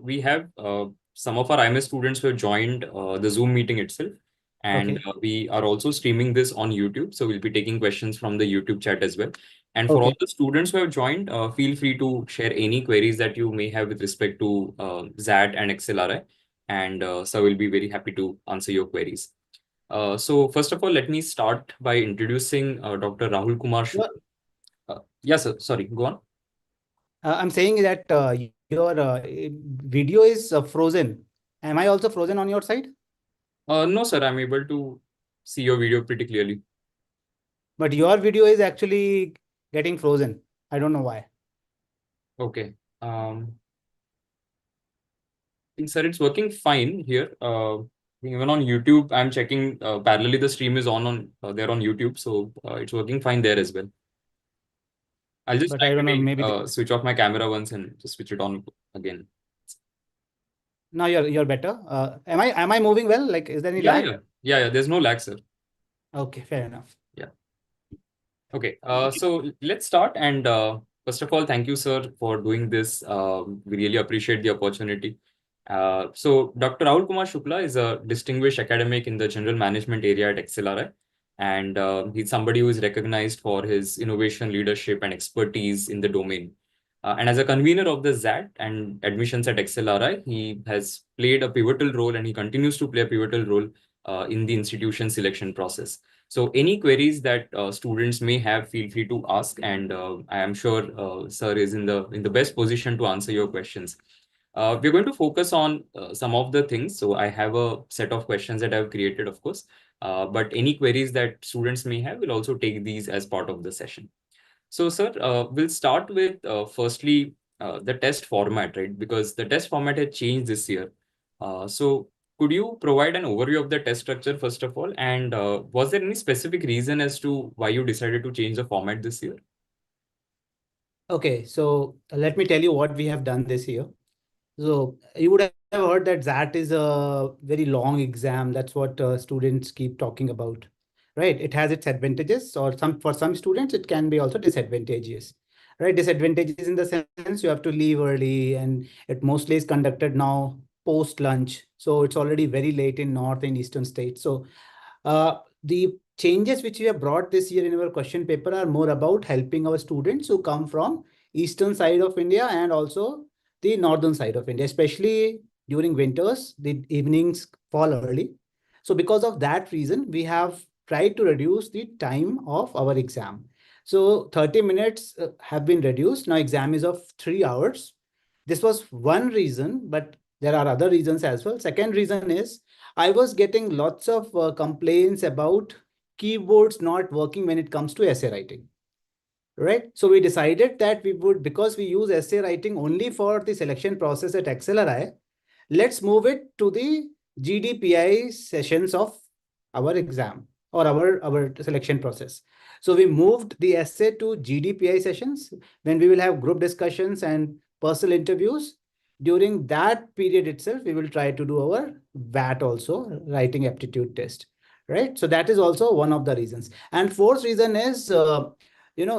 we have some of our IMS students who have joined the Zoom meeting itself. And Okay. we are also streaming this on YouTube. So we'll be taking questions from the YouTube chat as well. And for all Okay. the students who have joined, feel free to share any queries that you may have with respect to XAT and XLRI. And so we'll be very happy to answer your queries. So first of all, let me start by introducing Dr. Rahul Kumar Your, Shukla. Yes, sir. Sorry, go on. I'm saying that your video is frozen. Am I also frozen on your side? No, sir, I'm able to see your video pretty clearly. But your video is actually getting frozen. I don't know why. Okay. I think, sir, it's working fine here. Even on YouTube, I'm checking parallelly the stream is on there on YouTube, so it's working fine there as well. I'll just But try I don't know. maybe Maybe switch off my camera once and just switch it on again. now you're better. Am I moving well? Like, is there any Yeah, lag? yeah, yeah, yeah. There's no lag, sir. Okay, fair enough. Yeah. Okay. So let's start. And first of all, thank you, sir, for doing this. We really appreciate the opportunity. So Dr. Rahul Kumar Shukla is a distinguished academic in the general management area at XLRI. And he's somebody who is recognized for his innovation, leadership, and expertise in the domain. And as a convener of the XAT and admissions at XLRI, he has played a pivotal role and he continues to play a pivotal role in the institution selection process. So any queries that students may have, feel free to ask, and I am sure sir is in the best position to answer your questions. We're going to focus on some of the things. So I have a set of questions that I've created, of course, but any queries that students may have, we'll also take these as part of the session. So, sir, we'll start with firstly the test format, right? Because the test format had changed this year. So, could you provide an overview of the test structure first of all? And was there any specific reason as to why you decided to change the format this year? Okay, so let me tell you what we have done this year. So you would have heard that XAT is a very long exam. That's what students keep talking about, right? It has its advantages, or some for some students it can be also disadvantageous, right? Disadvantages in the sense you have to leave early, and it mostly is conducted now post lunch. So it's already very late in north and eastern states. So the changes which we have brought this year in our question paper are more about helping our students who come from eastern side of India and also the northern side of India, especially during winters, the evenings fall early. So because of that reason, we have tried to reduce the time of our exam. So 30 minutes have been reduced. Now exam is of 3 hours. This was one reason, but there are other reasons as well. Second reason is I was getting lots of complaints about keyboards not working when it comes to essay writing, right? So we decided that we would, because we use essay writing only for the selection process at XLRI, let's move it to the GDPI sessions of our exam or our selection process. So we moved the essay to GDPI sessions when we will have group discussions and personal interviews. During that period itself, we will try to do our VAT also, writing aptitude test, right? So that is also one of the reasons. And fourth reason is,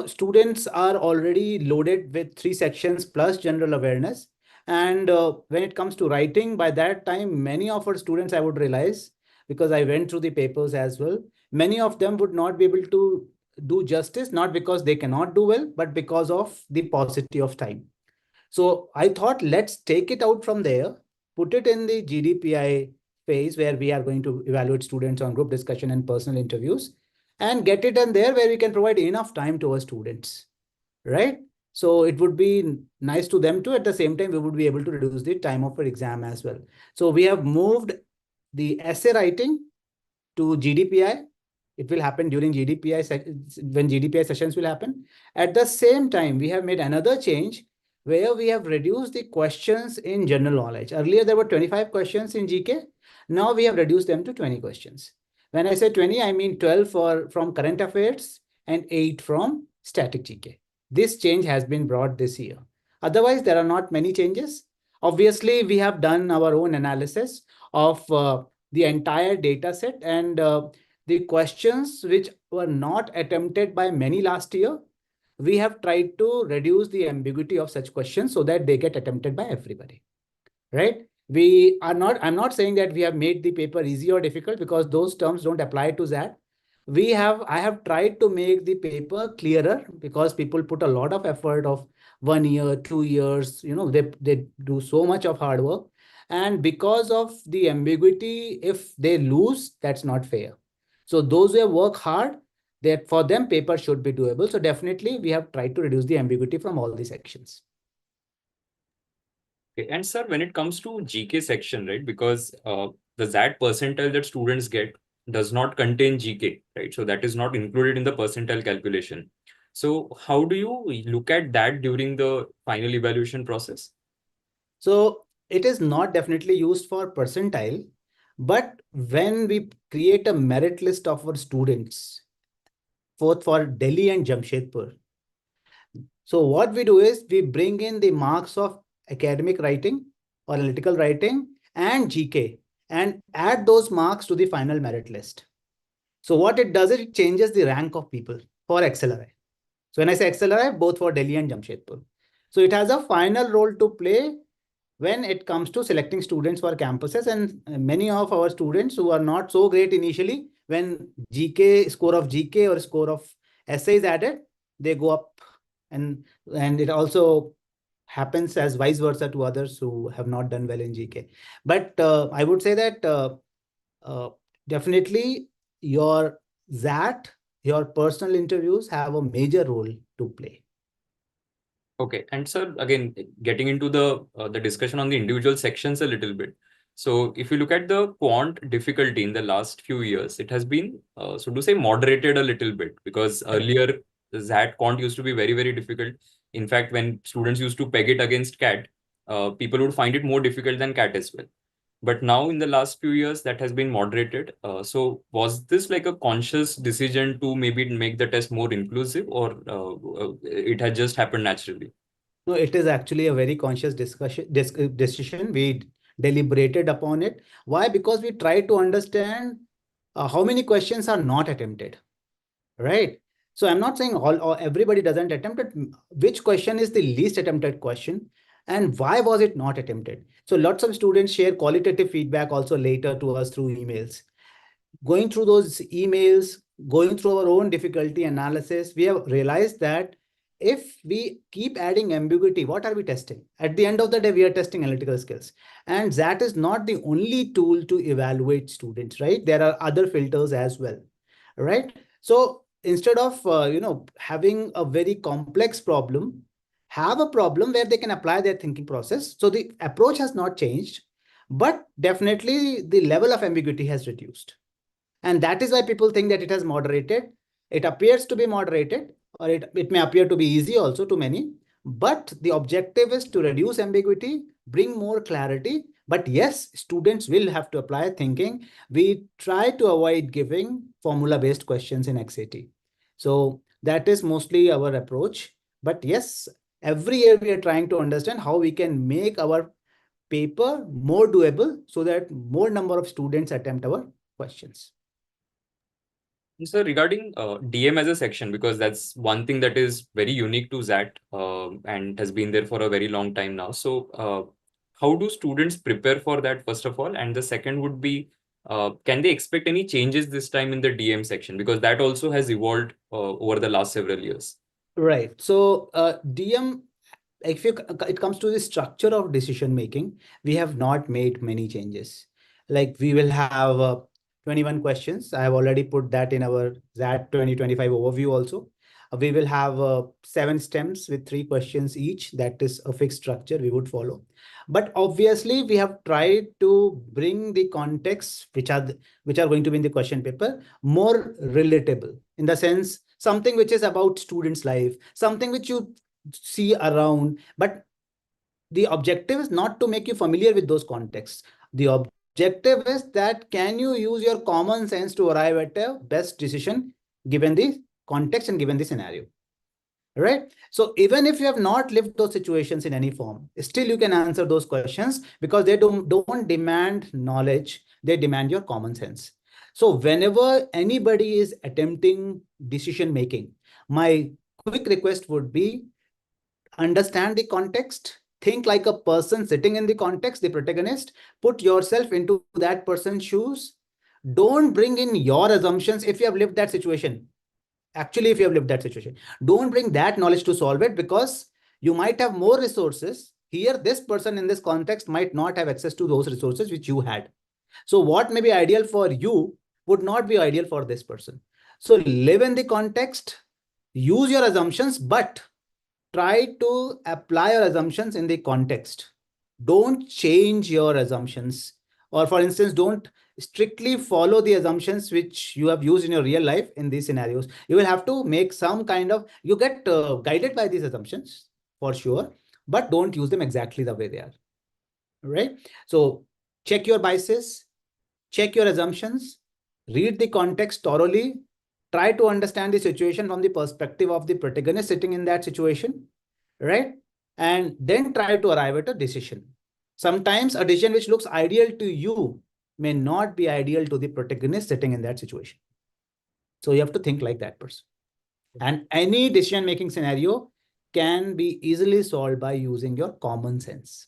students are already loaded with 3 sections plus general awareness. And when it comes to writing, by that time, many of our students, I would realize, because I went through the papers as well, many of them would not be able to do justice, not because they cannot do well, but because of the paucity of time. So I thought, let's take it out from there, put it in the GDPI phase where we are going to evaluate students on group discussion and personal interviews, and get it in there where we can provide enough time to our students, right? So it would be nice to them too. At the same time, we would be able to reduce the time of our exam as well. So we have moved the essay writing to GDPI. It will happen during GDPI when GDPI sessions will happen. At the same time, we have made another change where we have reduced the questions in general knowledge. Earlier, there were 25 questions in GK. Now we have reduced them to 20 questions. When I say 20, I mean 12 from current affairs and 8 from static GK. This change has been brought this year. Otherwise, there are not many changes. Obviously, we have done our own analysis of the entire data set, and the questions which were not attempted by many last year, we have tried to reduce the ambiguity of such questions so that they get attempted by everybody. right? I'm not saying that we have made the paper easy or difficult, because those terms don't apply to that. I have tried to make the paper clearer, because people put a lot of effort of 1 year, 2 years, they do so much of hard work. And because of the ambiguity, if they lose, that's not fair. So those who have worked hard, that for them paper should be doable. So definitely we have tried to reduce the ambiguity from all the sections. Okay. And sir, when it comes to GK section, right, because the ZAT percentile that students get does not contain GK, right? So that is not included in the percentile calculation. So how do you look at that during the final evaluation process? So it is not definitely used for percentile, but when we create a merit list of our students, both for Delhi and Jamshedpur, so what we do is we bring in the marks of academic writing or analytical writing and GK and add those marks to the final merit list. So what it does is it changes the rank of people for XLRI. So when I say XLRI, both for Delhi and Jamshedpur. So it has a final role to play when it comes to selecting students for campuses. And many of our students who are not so great initially, when score of GK or score of essay is added, they go up. And it also happens as vice versa to others who have not done well in GK. But I would say that uh, definitely your ZAT, your personal interviews have a major role to play. Okay. And sir, again, getting into the discussion on the individual sections a little bit. So if you look at the quant difficulty in the last few years, it has been, so to say, moderated a little bit, because earlier that quant used to be very, very difficult. In fact, when students used to peg it against CAT, people would find it more difficult than CAT as well. But now in the last few years, that has been moderated. So was this like a conscious decision to maybe make the test more inclusive, or it had just happened naturally? No, it is actually a very conscious decision. We deliberated upon it. Why? Because we try to understand how many questions are not attempted, right? So I'm not saying all or everybody doesn't attempt it. Which question is the least attempted question, and why was it not attempted? So lots of students share qualitative feedback also later to us through emails. Going through those emails, going through our own difficulty analysis, we have realized that if we keep adding ambiguity, what are we testing? At the end of the day, we are testing analytical skills. And that is not the only tool to evaluate students, right? There are other filters as well, right? So instead of having a very complex problem, have a problem where they can apply their thinking process. So the approach has not changed, but definitely the level of ambiguity has reduced. And that is why people think that it has moderated. It appears to be moderated, or it may appear to be easy also to many. But the objective is to reduce ambiguity, bring more clarity. But yes, students will have to apply thinking. We try to avoid giving formula-based questions in XAT. So that is mostly our approach. But yes, every year we are trying to understand how we can make our paper more doable so that more number of students attempt our questions. So regarding DM as a section, because that's one thing that is very unique to ZAT and has been there for a very long time now. So how do students prepare for that, first of all? And the second would be, can they expect any changes this time in the DM section? Because that also has evolved over the last several years. Right. So DM, if it comes to the structure of decision making, we have not made many changes. Like we will have 21 questions. I have already put that in our ZAT 2025 overview also. We will have 7 stems with 3 questions each. That is a fixed structure we would follow. But obviously, we have tried to bring the context which are going to be in the question paper more relatable, in the sense something which is about students' life, something which you see around. But the objective is not to make you familiar with those contexts. The objective is that can you use your common sense to arrive at a best decision given the context and given the scenario, right? So even if you have not lived those situations in any form, still you can answer those questions, because they don't demand knowledge, they demand your common sense. So whenever anybody is attempting decision making, my quick request would be understand the context, think like a person sitting in the context, the protagonist. Put yourself into that person's shoes. Don't bring in your assumptions if you have lived that situation. Actually, if you have lived that situation, don't bring that knowledge to solve it, because you might have more resources. Here, this person in this context might not have access to those resources which you had. So what may be ideal for you would not be ideal for this person. So live in the context, use your assumptions, but try to apply your assumptions in the context. Don't change your assumptions. Or for instance, don't strictly follow the assumptions which you have used in your real life in these scenarios. You will have to make some kind of, you get guided by these assumptions for sure, but don't use them exactly the way they are. Right? So check your biases, check your assumptions, read the context thoroughly, try to understand the situation from the perspective of the protagonist sitting in that situation, right? And then try to arrive at a decision. Sometimes a decision which looks ideal to you may not be ideal to the protagonist sitting in that situation. So you have to think like that person. And any decision making scenario can be easily solved by using your common sense.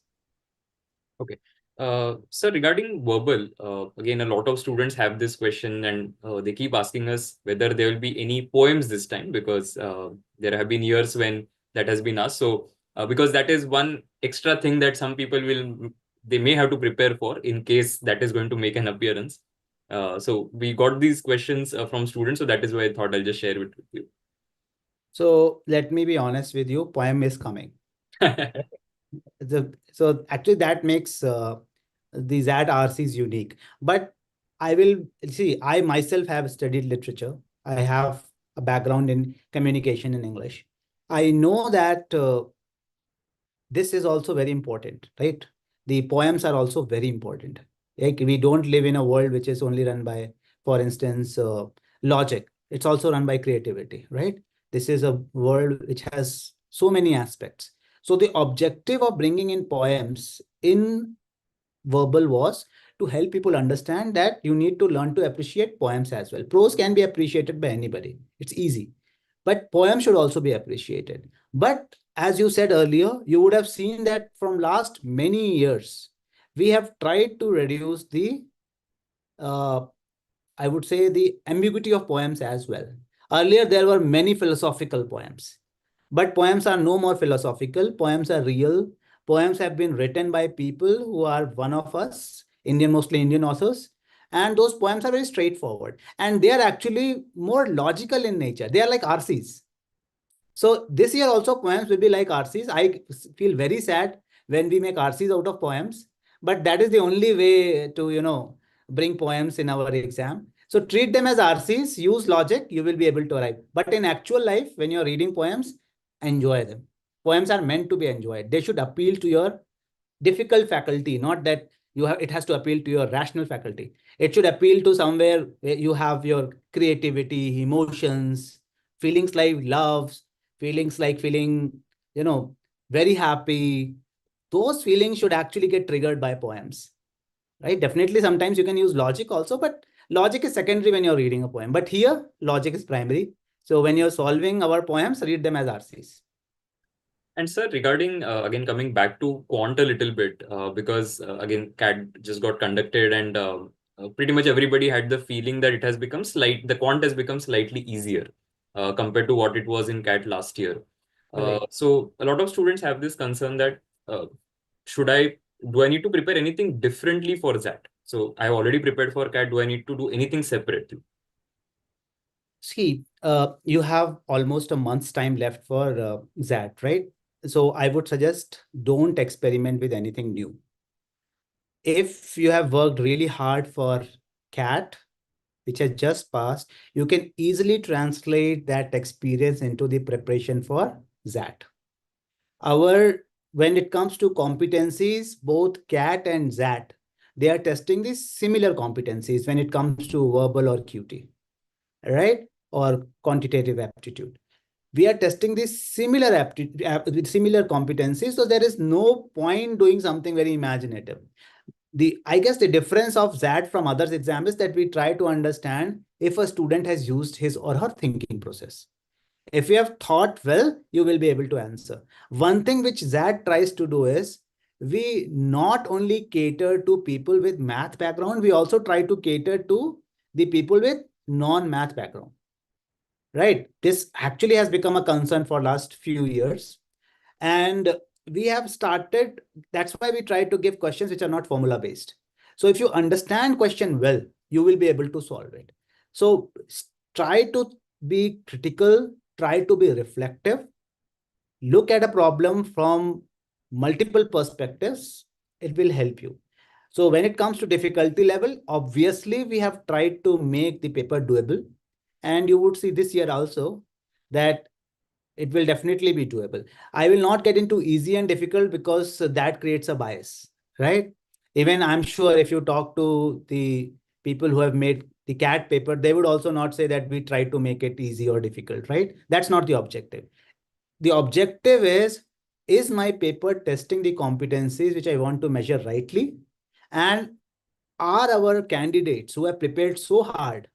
Okay. So regarding verbal, again, a lot of students have this question, and they keep asking us whether there will be any poems this time, because there have been years when that has been asked. So because that is one extra thing that some people they may have to prepare for in case that is going to make an appearance. So we got these questions from students, so that is why I thought I'll just share it with you. So let me be honest with you, poem is coming. So actually that makes the XAT RCs unique. But I will see, I myself have studied literature. I have a background in communication in English. I know that this is also very important, right? The poems are also very important. Like we don't live in a world which is only run by, for instance, logic. It's also run by creativity, right? This is a world which has so many aspects. So the objective of bringing in poems in verbal was to help people understand that you need to learn to appreciate poems as well. Prose can be appreciated by anybody. It's easy. But poems should also be appreciated. But as you said earlier, you would have seen that from last many years, we have tried to reduce the uh, I would say the ambiguity of poems as well. Earlier, there were many philosophical poems, but poems are no more philosophical. Poems are real. Poems have been written by people who are one of us, Indian, mostly Indian authors. And those poems are very straightforward. And they are actually more logical in nature. They are like RCs. So this year also poems will be like RCs. I feel very sad when we make RCs out of poems, but that is the only way to, bring poems in our exam. So treat them as RCs, use logic, you will be able to arrive. But in actual life, when you're reading poems, enjoy them. Poems are meant to be enjoyed. They should appeal to your difficult faculty, not that it has to appeal to your rational faculty. It should appeal to somewhere where you have your creativity, emotions, feelings like love, feelings like feeling, you know, very happy. Those feelings should actually get triggered by poems, right? Definitely, sometimes you can use logic also, but logic is secondary when you're reading a poem. But here, logic is primary. So when you're solving our poems, read them as RCs. And sir, regarding again coming back to quant a little bit, because again CAT just got conducted, and pretty much everybody had the feeling that it has become the quant has become slightly easier compared to what it was in CAT last year. Right. So a lot of students have this concern that uh, should I do I need to prepare anything differently for that? So I have already prepared for CAT. Do I need to do anything separately? See, you have almost a month's time left for XAT, right? So I would suggest don't experiment with anything new. If you have worked really hard for CAT, which has just passed, you can easily translate that experience into the preparation for XAT. Our, when it comes to competencies, both CAT and XAT, they are testing the similar competencies when it comes to verbal or QT, right? Or quantitative aptitude. We are testing these similar with similar competencies. So there is no point doing something very imaginative. I guess the difference of that from others exam is that we try to understand if a student has used his or her thinking process. If you have thought well, you will be able to answer. One thing which XAT tries to do is, we not only cater to people with math background, we also try to cater to the people with non-math background, right? This actually has become a concern for last few years. And we have started, that's why we try to give questions which are not formula based. So if you understand question well, you will be able to solve it. So try to be critical, try to be reflective, look at a problem from multiple perspectives. It will help you. So when it comes to difficulty level, obviously we have tried to make the paper doable. And you would see this year also that it will definitely be doable. I will not get into easy and difficult because that creates a bias, right? Even I'm sure if you talk to the people who have made the CAT paper, they would also not say that we try to make it easy or difficult, right? That's not the objective. The objective is my paper testing the competencies which I want to measure rightly? And are our candidates who have prepared so hard,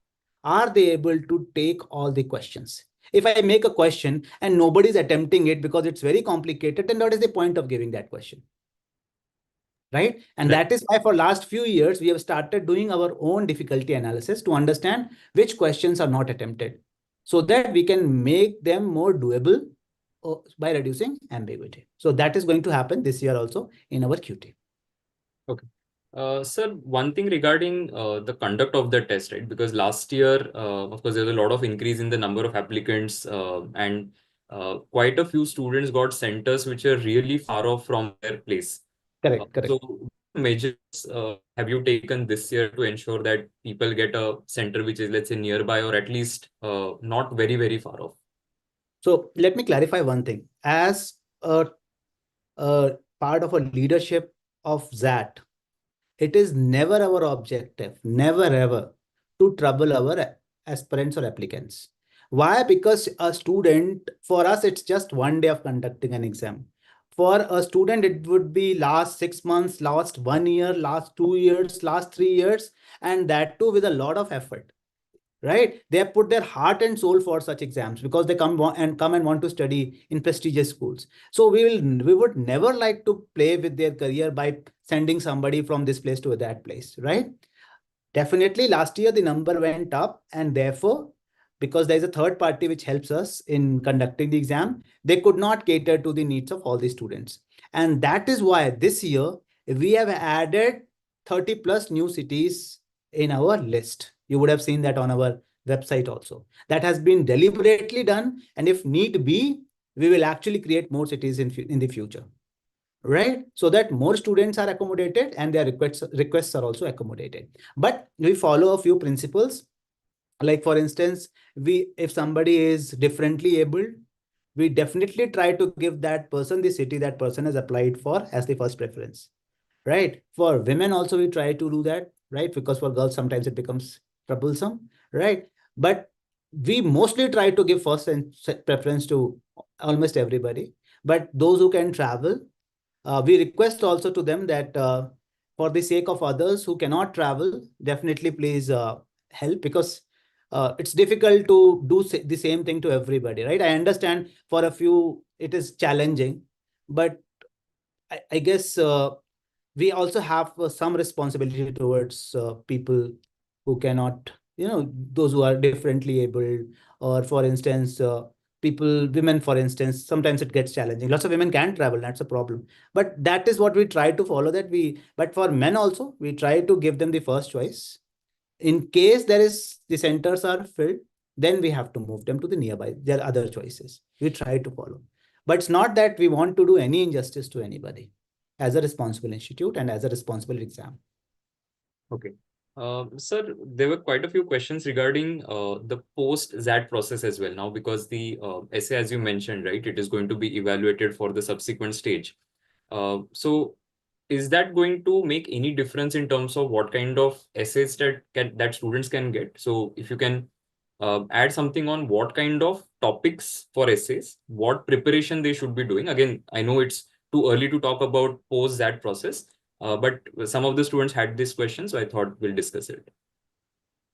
are they able to take all the questions? If I make a question and nobody's attempting it because it's very complicated, then what is the point of giving that question? Right? And Right. that is why for last few years, we have started doing our own difficulty analysis to understand which questions are not attempted so that we can make them more doable by reducing ambiguity. So that is going to happen this year also in our QT. Okay. Sir, one thing regarding the conduct of the test, right? Because last year, of course, there's a lot of increase in the number of applicants, and quite a few students got centers which are really far off from their place. Correct, correct. So, what measures have you taken this year to ensure that people get a center which is, let's say, nearby or at least not very, very far off? So let me clarify one thing. As a part of a leadership of XAT, it is never our objective, never ever, to trouble our aspirants or applicants. Why? Because a student, for us, it's just one day of conducting an exam. For a student, it would be last 6 months, last 1 year, last 2 years, last 3 years, and that too with a lot of effort, right? They have put their heart and soul for such exams because they come and want to study in prestigious schools. So we would never like to play with their career by sending somebody from this place to that place, right? Definitely last year the number went up, and therefore, because there's a third party which helps us in conducting the exam, they could not cater to the needs of all the students. And that is why this year we have added 30 plus new cities in our list. You would have seen that on our website also. That has been deliberately done. And if need be, we will actually create more cities in the future, right? So that more students are accommodated and their requests are also accommodated. But we follow a few principles. Like for instance, if somebody is differently abled, we definitely try to give that person the city that person has applied for as the first preference, right? For women also, we try to do that, right? Because for girls, sometimes it becomes troublesome, right? But we mostly try to give first and preference to almost everybody. But those who can travel, we request also to them that for the sake of others who cannot travel, definitely please help, because it's difficult to do the same thing to everybody, right? I understand for a few it is challenging, but I guess we also have some responsibility towards people who cannot, those who are differently abled, or for instance, women, for instance, sometimes it gets challenging. Lots of women can travel, that's a problem. But that is what we try to follow, but for men also, we try to give them the first choice. In case the centers are filled, then we have to move them to the nearby. There are other choices. We try to follow. But it's not that we want to do any injustice to anybody as a responsible institute and as a responsible exam. Okay. Sir, there were quite a few questions regarding the post-XAT process as well now, because the essay, as you mentioned, right, it is going to be evaluated for the subsequent stage. So is that going to make any difference in terms of what kind of essays that students can get? So if you can add something on what kind of topics for essays, what preparation they should be doing. Again, I know it's too early to talk about post-XAT process, but some of the students had this question, so I thought we'll discuss it.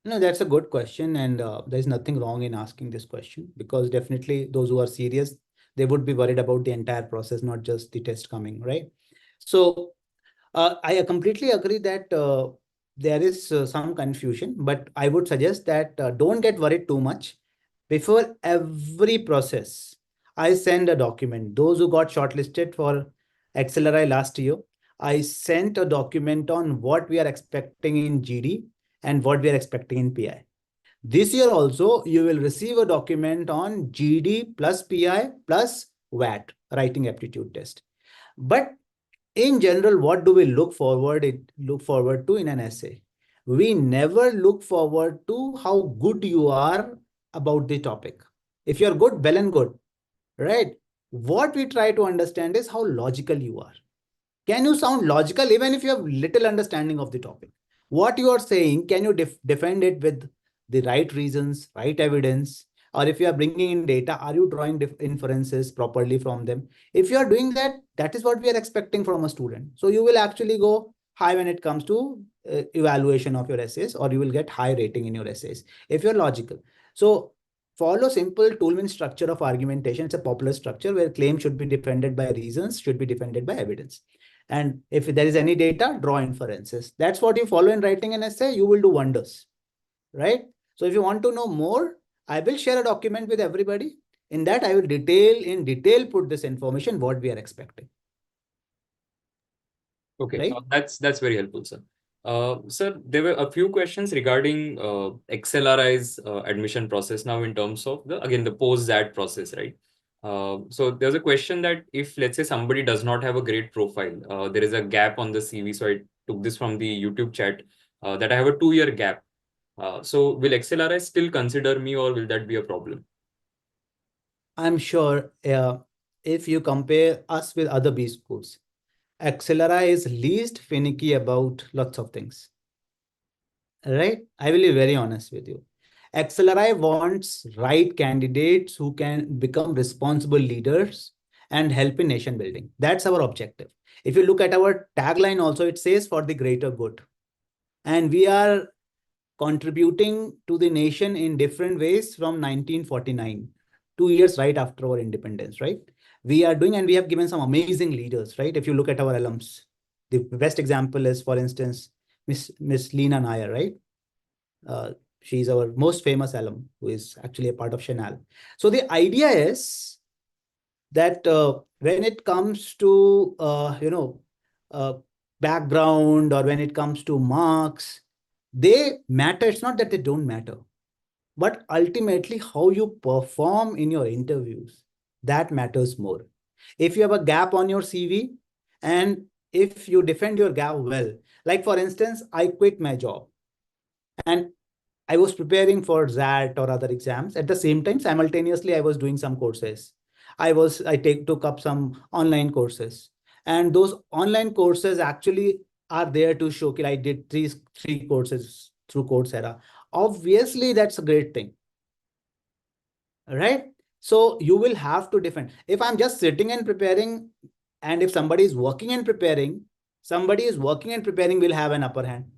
No, that's a good question, and there's nothing wrong in asking this question, because definitely those who are serious, they would be worried about the entire process, not just the test coming, right? So I completely agree that there is some confusion, but I would suggest that don't get worried too much. Before every process, I send a document. Those who got shortlisted for Accelerate last year, I sent a document on what we are expecting in GD and what we are expecting in PI. This year also, you will receive a document on GD plus PI plus VAT, writing aptitude test. But in general, what do we look forward to in an essay? We never look forward to how good you are about the topic. If you're good, well and good, right? What we try to understand is how logical you are. Can you sound logical even if you have little understanding of the topic? What you are saying, can you defend it with the right reasons, right evidence? Or if you are bringing in data, are you drawing inferences properly from them? If you are doing that, that is what we are expecting from a student. So you will actually go high when it comes to evaluation of your essays, or you will get high rating in your essays if you're logical. So follow simple Toulmin structure of argumentation. It's a popular structure where claims should be defended by reasons, should be defended by evidence. And if there is any data, draw inferences. That's what you follow in writing an essay, you will do wonders, right? So if you want to know more, I will share a document with everybody. In that, I will in detail put this information, what we are expecting. Okay, Right? that's very helpful, sir. Sir, there were a few questions regarding XLRI's admission process now in terms of the post-ZAT process, right? So there's a question that if, let's say, somebody does not have a great profile, there is a gap on the CV. So I took this from the YouTube chat that I have a 2-year gap. So will XLRI still consider me, or will that be a problem? I'm sure if you compare us with other B schools, Acceleri is least finicky about lots of things. Right? I will be very honest with you. Acceleri wants right candidates who can become responsible leaders and help in nation building. That's our objective. If you look at our tagline also, it says for the greater good. And we are contributing to the nation in different ways from 1949, 2 years right after our independence, right? We are doing, and we have given some amazing leaders, right? If you look at our alums, the best example is, for instance, Miss Leena Nair, right? She's our most famous alum who is actually a part of Chenal. So the idea is that when it comes to uh, background, or when it comes to marks, they matter. It's not that they don't matter, but ultimately how you perform in your interviews, that matters more. If you have a gap on your CV, and if you defend your gap well, like for instance, I quit my job and I was preparing for XAT or other exams. At the same time, simultaneously, I was doing some courses. I took up some online courses. And those online courses actually are there to show that I did three courses through Coursera. Obviously, that's a great thing, right? So you will have to defend. If I'm just sitting and preparing, and if somebody is working and preparing, will have an upper hand,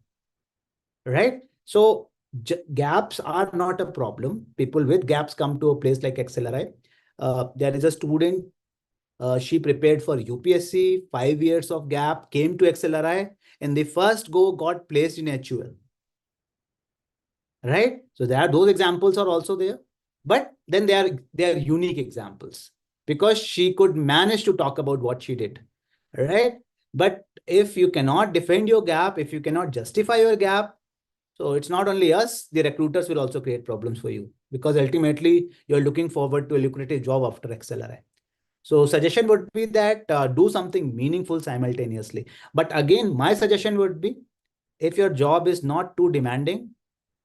right? So gaps are not a problem. People with gaps come to a place like Accelerate. There is a student, she prepared for UPSC, 5 years of gap, came to Accelerate, and the first go got placed in HUL, right? So those examples are also there, but then they are unique examples because she could manage to talk about what she did, right? But if you cannot defend your gap, if you cannot justify your gap, so it's not only us, the recruiters will also create problems for you, because ultimately you're looking forward to a lucrative job after Accelerate. So suggestion would be that do something meaningful simultaneously. But again, my suggestion would be, if your job is not too demanding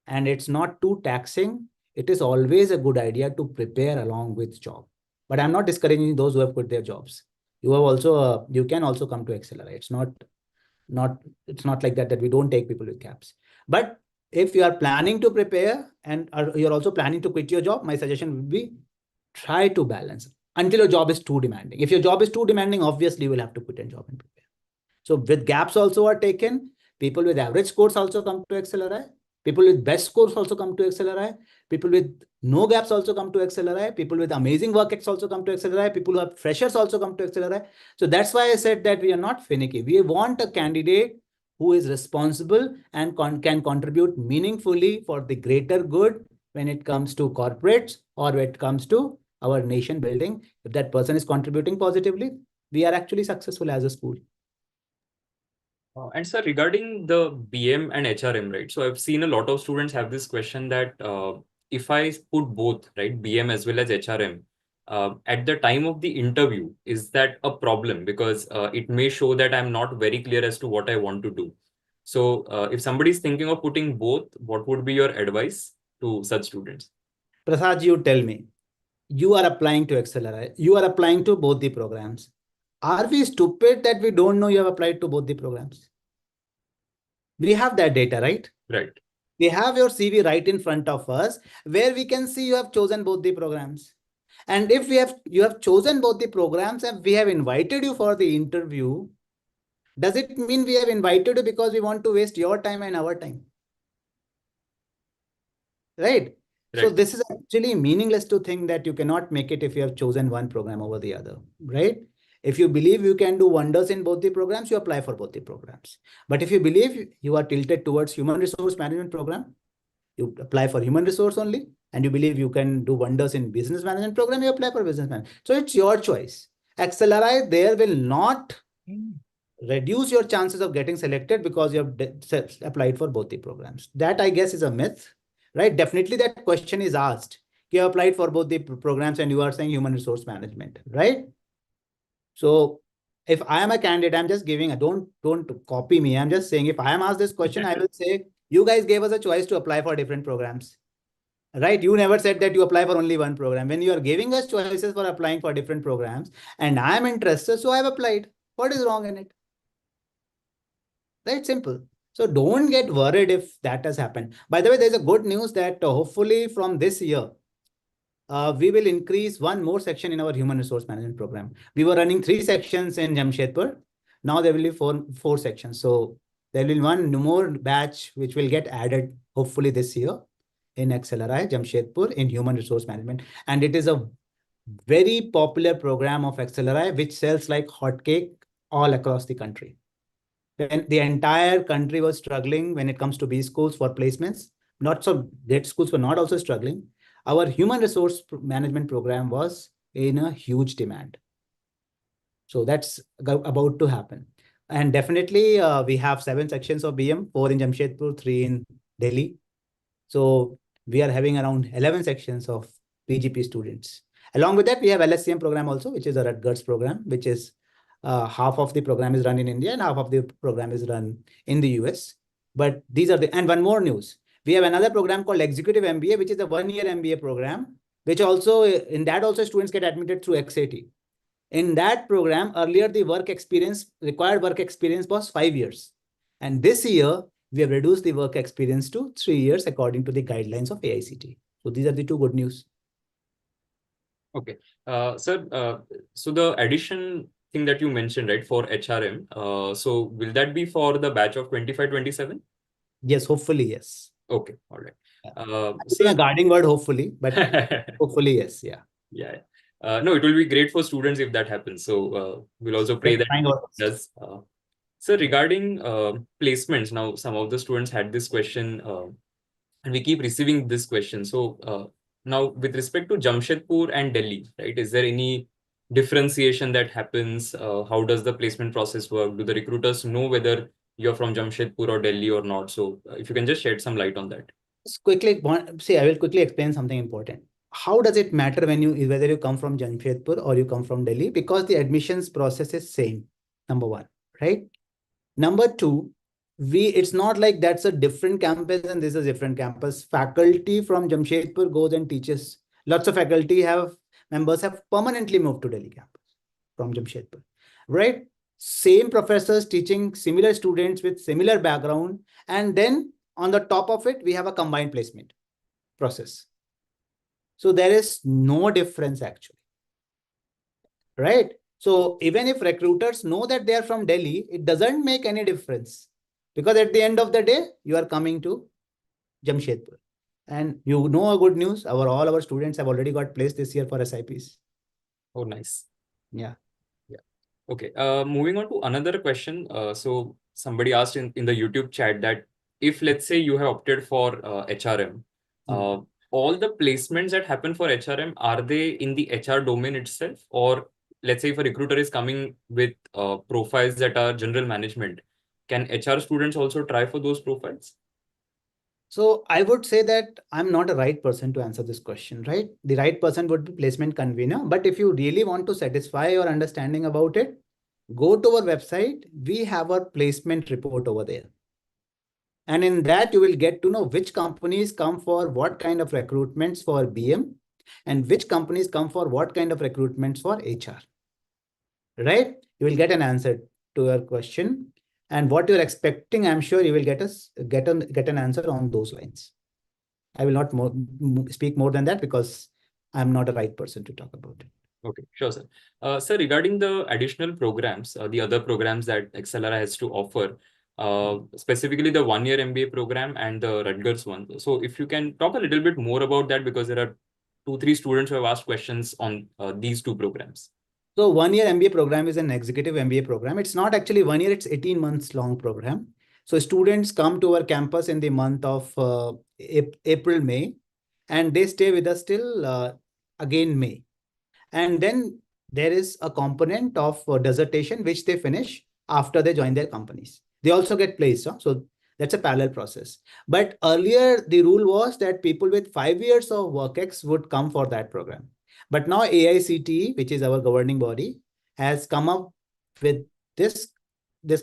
and it's not too taxing, it is always a good idea to prepare along with job. But I'm not discouraging those who have quit their jobs. You can also come to Accelerate. Not it's not like that we don't take people with gaps. But if you are planning to prepare and you're also planning to quit your job, my suggestion would be, try to balance until your job is too demanding. If your job is too demanding, obviously you will have to quit your job and prepare. So with gaps also are taken, people with average scores also come to Accelerate. People with best scores also come to XLRI. People with no gaps also come to XLRI. People with amazing work ethics also come to XLRI. People who are freshers also come to XLRI. So that's why I said that we are not finicky. We want a candidate who is responsible and can contribute meaningfully for the greater good when it comes to corporates or when it comes to our nation building. If that person is contributing positively, we are actually successful as a school. And sir, regarding the BM and HRM, right? So I've seen a lot of students have this question that if I put both, right, BM as well as HRM, at the time of the interview, is that a problem? Because it may show that I'm not very clear as to what I want to do. So if somebody is thinking of putting both, what would be your advice to such students? Prasad, you tell me, you are applying to XLRI, you are applying to both the programs. Are we stupid that we don't know you have applied to both the programs? We have that data, right? Right. We have your CV right in front of us where we can see you have chosen both the programs. And if you have chosen both the programs and we have invited you for the interview, does it mean we have invited you because we want to waste your time and our time? Right? So Right. this is actually meaningless to think that you cannot make it if you have chosen one program over the other, right? If you believe you can do wonders in both the programs, you apply for both the programs. But if you believe you are tilted towards human resource management program, you apply for human resource only. And you believe you can do wonders in business management program, you apply for business management. So it's your choice. XLRI there will not reduce your chances of getting selected because you have applied for both the programs. That I guess is a myth, right? Definitely that question is asked. You have applied for both the programs and you are saying human resource management, right? So if I am a candidate, I'm just giving a don't copy me. I'm just saying if I am asked this question, I will say, you guys gave us a choice to apply for different programs. Right? You never said that you apply for only one program. When you are giving us choices for applying for different programs, and I am interested, so I have applied. What is wrong in it? Right? Simple. So don't get worried if that has happened. By the way, there's a good news that hopefully from this year, we will increase one more section in our human resource management program. We were running 3 sections in Jamshedpur. Now there will be four sections. So there will be one more batch which will get added hopefully this year in XLRI Jamshedpur in human resource management. And it is a very popular program of XLRI which sells like hotcake all across the country. When the entire country was struggling when it comes to B schools for placements, not so great schools were not also struggling. Our human resource management program was in a huge demand. So that's about to happen. And definitely we have 7 sections of BM, 4 in Jamshedpur, 3 in Delhi. So we are having around 11 sections of PGP students. Along with that, we have LSCM program also, which is a Rutgers program, which is half of the program is run in India and half of the program is run in the US. But these are and one more news. We have another program called Executive MBA, which is a 1-year MBA program, which also in that also students get admitted through XAT. In that program, earlier the required work experience was 5 years. And this year, we have reduced the work experience to 3 years according to the guidelines of AICT. So these are the two good news. Okay. Sir, so the addition thing that you mentioned, right, for HRM, so will that be for the batch of 25-27? Yes, hopefully, yes. Okay, all right. I think a guarding word, hopefully, but hopefully, yes, yeah. Yeah. No, it will be great for students if that happens. So we'll also pray that it does. So regarding placements, now some of the students had this question, and we keep receiving this question. So now with respect to Jamshedpur and Delhi, right, is there any differentiation that happens? How does the placement process work? Do the recruiters know whether you're from Jamshedpur or Delhi or not? So if you can just shed some light on that. Quickly, see, I will quickly explain something important. How does it matter whether you come from Jamshedpur or you come from Delhi? Because the admissions process is same, number one, right? Number two, it's not like that's a different campus and this is a different campus. Faculty from Jamshedpur goes and teaches. Lots of faculty members have permanently moved to Delhi campus from Jamshedpur, right? Same professors teaching similar students with similar background. And then on the top of it, we have a combined placement process. So there is no difference actually, right? So even if recruiters know that they are from Delhi, it doesn't make any difference because at the end of the day, you are coming to Jamshedpur. And you know a good news, all our students have already got placed this year for SIPs. Oh, nice. Yeah. Yeah. Okay. Moving on to another question. So somebody asked in the YouTube chat that if, let's say, you have opted for HRM, uh, all the placements that happen for HRM, are they in the HR domain itself? Or let's say if a recruiter is coming with profiles that are general management, can HR students also try for those profiles? So I would say that I'm not a right person to answer this question, right? The right person would be placement convener. But if you really want to satisfy your understanding about it, go to our website. We have our placement report over there. And in that, you will get to know which companies come for what kind of recruitments for BM and which companies come for what kind of recruitments for HR, right? You will get an answer to your question. And what you're expecting, I'm sure you will get an answer on those lines. I will not speak more than that because I'm not a right person to talk about it. Okay, sure, sir. Sir, regarding the additional programs, the other programs that XLR has to offer, specifically the one-year MBA program and the Rutgers one. So if you can talk a little bit more about that, because there are 2, 3 students who have asked questions on these two programs. So 1 year MBA program is an executive MBA program. It's not actually 1 year, it's 18 months long program. So students come to our campus in the month of April, May, and they stay with us till again May. And then there is a component of dissertation, which they finish after they join their companies. They also get placed. So that's a parallel process. But earlier, the rule was that people with 5 years of WorkX would come for that program. But now AICTE, which is our governing body, has come up with this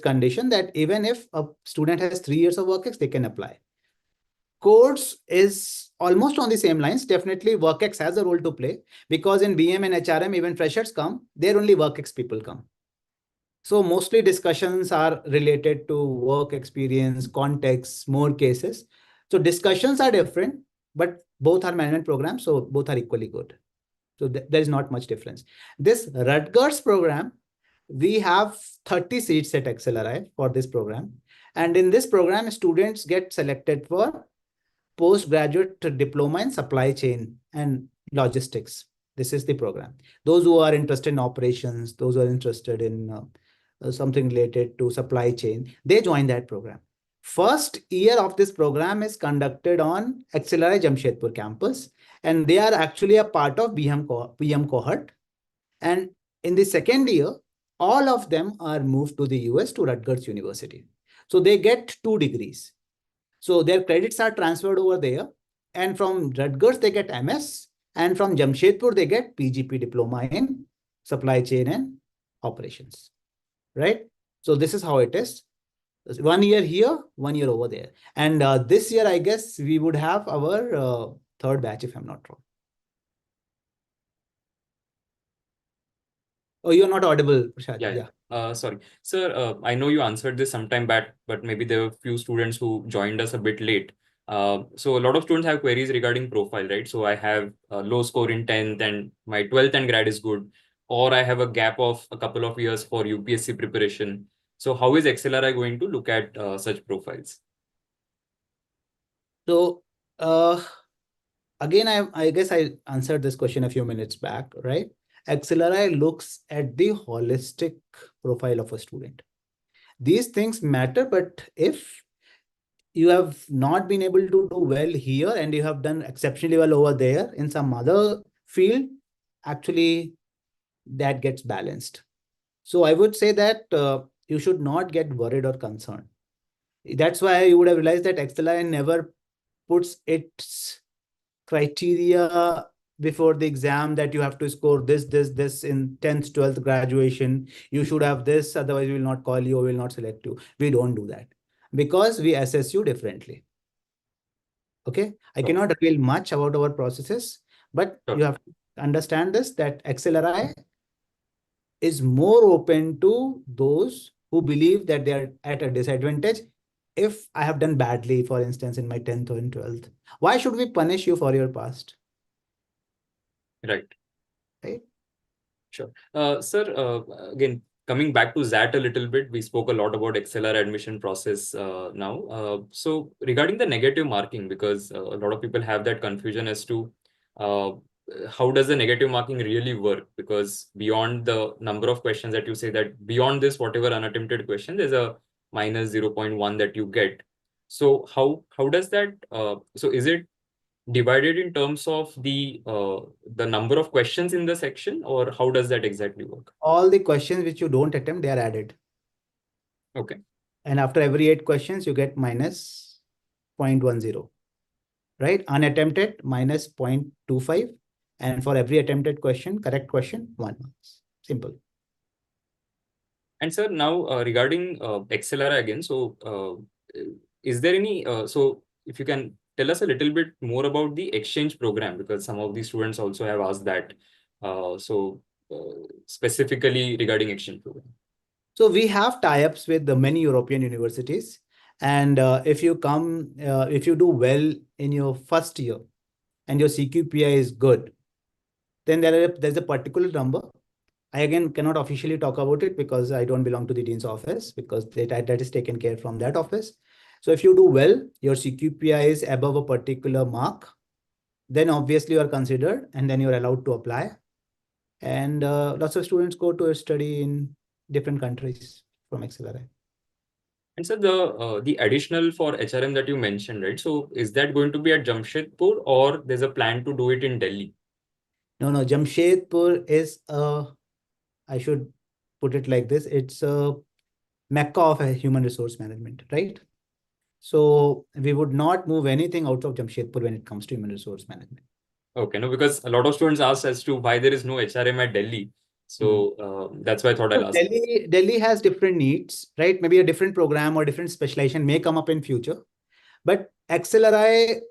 condition that even if a student has 3 years of WorkX, they can apply. Course is almost on the same lines. Definitely WorkX has a role to play because in BM and HRM, even freshers come, there only WorkX people come. So mostly discussions are related to work experience, context, more cases. So discussions are different, but both are management programs, so both are equally good. So there is not much difference. This Rutgers program, we have 30 seats at XLRI for this program. And in this program, students get selected for postgraduate diploma in supply chain and logistics. This is the program. Those who are interested in operations, those who are interested in something related to supply chain, they join that program. First year of this program is conducted on XLRI Jamshedpur campus, and they are actually a part of BM cohort. And in the second year, all of them are moved to the US to Rutgers University. So they get 2 degrees. So their credits are transferred over there. And from Rutgers, they get MS. And from Jamshedpur, they get PGP diploma in supply chain and operations. Right? So this is how it is. 1 year here, 1 year over there. And this year, I guess we would have our third batch, if I'm not wrong. Oh, you're not audible, Prashad. Yeah. Sorry, sir. I know you answered this sometime back, but maybe there were a few students who joined us a bit late. So a lot of students have queries regarding profile, right? So I have a low score in 10th and my 12th and grad is good, or I have a gap of a couple of years for UPSC preparation. So how is XLRI going to look at such profiles? So again, I guess I answered this question a few minutes back, right? XLRI looks at the holistic profile of a student. These things matter, but if you have not been able to do well here and you have done exceptionally well over there in some other field, actually that gets balanced. So I would say that you should not get worried or concerned. That's why you would have realized that XLRI never puts its criteria before the exam that you have to score this in 10th, 12th graduation. You should have this, otherwise we will not call you or will not select you. We don't do that because we assess you differently. Okay. I cannot reveal much about our processes, but you have to understand this, that XLRI is more open to those who believe that they are at a disadvantage. If I have done badly, for instance, in my 10th or in 12th, why should we punish you for your past? Right. Right. Sure. Sir, again, coming back to XAT a little bit, we spoke a lot about XLR admission process now. So regarding the negative marking, because a lot of people have that confusion as to uh, how does the negative marking really work? Because beyond the number of questions that you say, that beyond this, whatever unattempted question, there's a minus 0.1 that you get. So how does that? So is it divided in terms of the number of questions in the section, or how does that exactly work? All the questions which you don't attempt, they are added. Okay. And after every 8 questions, you get minus 0.10, right? Unattempted minus 0.25. And for every attempted question, correct question, 1 marks. Simple. And sir, now regarding XLR again, so is there any, so if you can tell us a little bit more about the exchange program, because some of the students also have asked that. So specifically regarding exchange program. So we have tie-ups with the many European universities. And if you do well in your first year and your CQPI is good, then there's a particular number. I again cannot officially talk about it because I don't belong to the dean's office, because that is taken care from that office. So if you do well, your CQPI is above a particular mark, then obviously you are considered and then you're allowed to apply. And lots of students go to study in different countries from XLRI. And so the additional for HRM that you mentioned, right? So is that going to be at Jamshedpur, or there's a plan to do it in Delhi? No, Jamshedpur is I should put it like this. It's a mecca of human resource management, right? So we would not move anything out of Jamshedpur when it comes to human resource management. Okay, no, because a lot of students ask as to why there is no HRM at Delhi. So that's why I thought So I'll ask. Delhi has different needs, right? Maybe a different program or different specialization may come up in future. But XLRI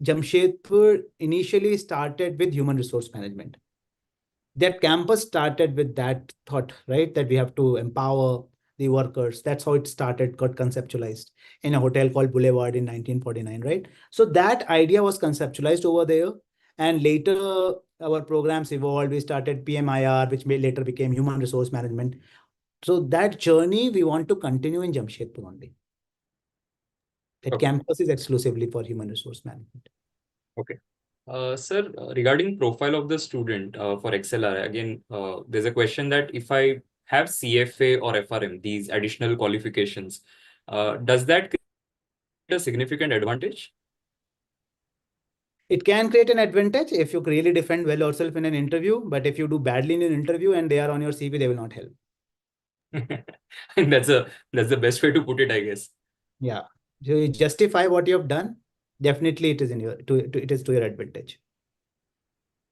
Jamshedpur initially started with human resource management. That campus started with that thought, right? That we have to empower the workers. That's how it started, got conceptualized in a hotel called Boulevard in 1949, right? So that idea was conceptualized over there. And later, our programs evolved. We started PMIR, which later became human resource management. So that journey we want to continue in Jamshedpur only. That Okay. campus is exclusively for human resource management. Okay. Sir, regarding profile of the student for XLR, again, there's a question that if I have CFA or FRM, these additional qualifications, does that create a significant advantage? It can create an advantage if you really defend well yourself in an interview, but if you do badly in an interview and they are on your CV, they will not help. And that's the best way to put it, I guess. Yeah. So you justify what you have done, definitely it is it is to your advantage.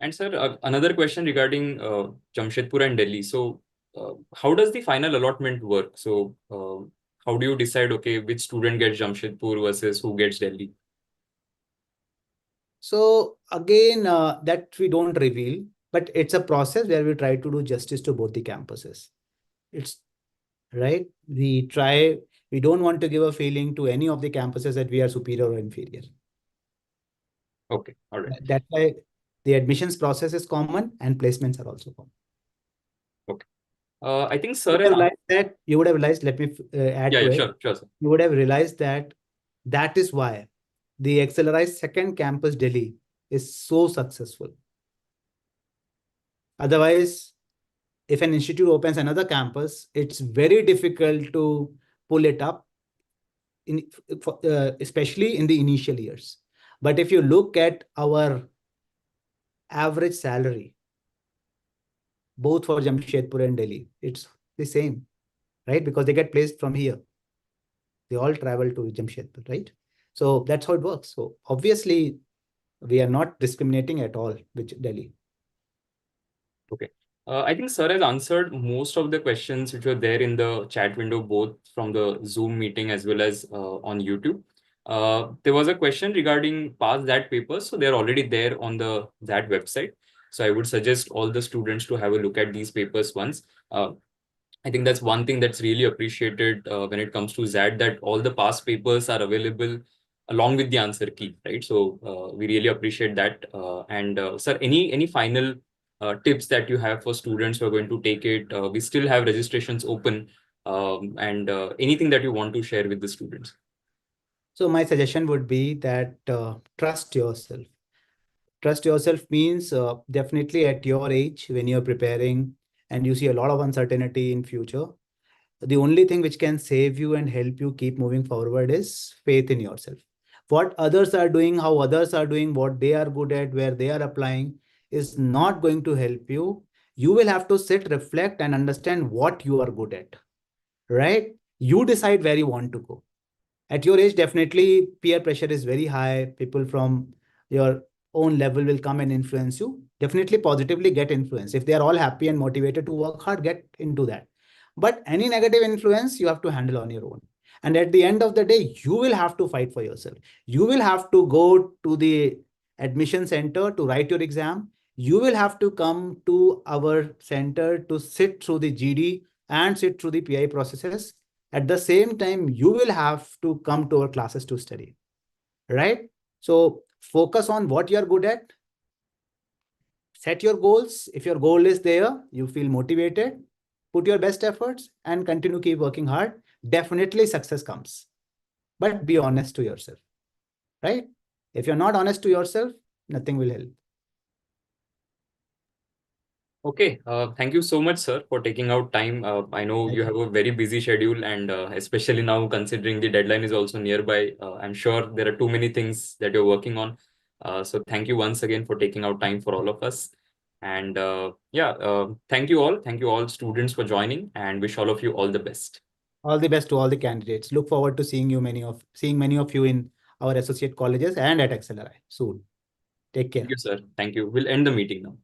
And sir, another question regarding Jamshedpur and Delhi. So, how does the final allotment work? So, how do you decide, okay, which student gets Jamshedpur versus who gets Delhi? So again, that we don't reveal, but it's a process where we try to do justice to both the campuses. It's right. We don't want to give a feeling to any of the campuses that we are superior or inferior. Okay, all right. That's why the admissions process is common and placements are also common. Okay. I think sir has You would have realized, let me add to it. sure, sir. You would have realized that that is why the Accelerate second campus Delhi is so successful. Otherwise, if an institute opens another campus, it's very difficult to pull it up, especially in the initial years. But if you look at our average salary, both for Jamshedpur and Delhi, it's the same, right? Because they get placed from here. They all travel to Jamshedpur, right? So that's how it works. So obviously, we are not discriminating at all with Delhi. Okay. I think sir has answered most of the questions which were there in the chat window, both from the Zoom meeting as well as on YouTube. There was a question regarding past that papers. So they're already there on that website. So I would suggest all the students to have a look at these papers once. I think that's one thing that's really appreciated when it comes to XAT, that all the past papers are available along with the answer key, right? So we really appreciate that. And sir, any final tips that you have for students who are going to take it. We still have registrations open, and anything that you want to share with the students. So my suggestion would be that trust yourself. Trust yourself means definitely at your age when you're preparing and you see a lot of uncertainty in future, the only thing which can save you and help you keep moving forward is faith in yourself. What others are doing, how others are doing, what they are good at, where they are applying is not going to help you. You will have to sit, reflect, and understand what you are good at, right? You decide where you want to go. At your age, definitely peer pressure is very high. People from your own level will come and influence you. Definitely positively get influence. If they are all happy and motivated to work hard, get into that. But any negative influence you have to handle on your own. And at the end of the day, you will have to fight for yourself. You will have to go to the admission center to write your exam. You will have to come to our center to sit through the GD and sit through the PI processes. At the same time, you will have to come to our classes to study, right? So focus on what you're good at. Set your goals. If your goal is there, you feel motivated, put your best efforts and continue keep working hard. Definitely success comes, but be honest to yourself, right? If you're not honest to yourself, nothing will help. Okay, thank you so much, sir, for taking out time. I know you have a very busy schedule, and especially now considering the deadline is also nearby, I'm sure there are too many things that you're working on. So thank you once again for taking out time for all of us. And yeah, thank you all students for joining, and wish all of you all the best. All the best to all the candidates. Look forward to seeing many of you in our associate colleges and at XLRI soon. Take Thank care. you, sir. Thank you. We'll end the meeting now.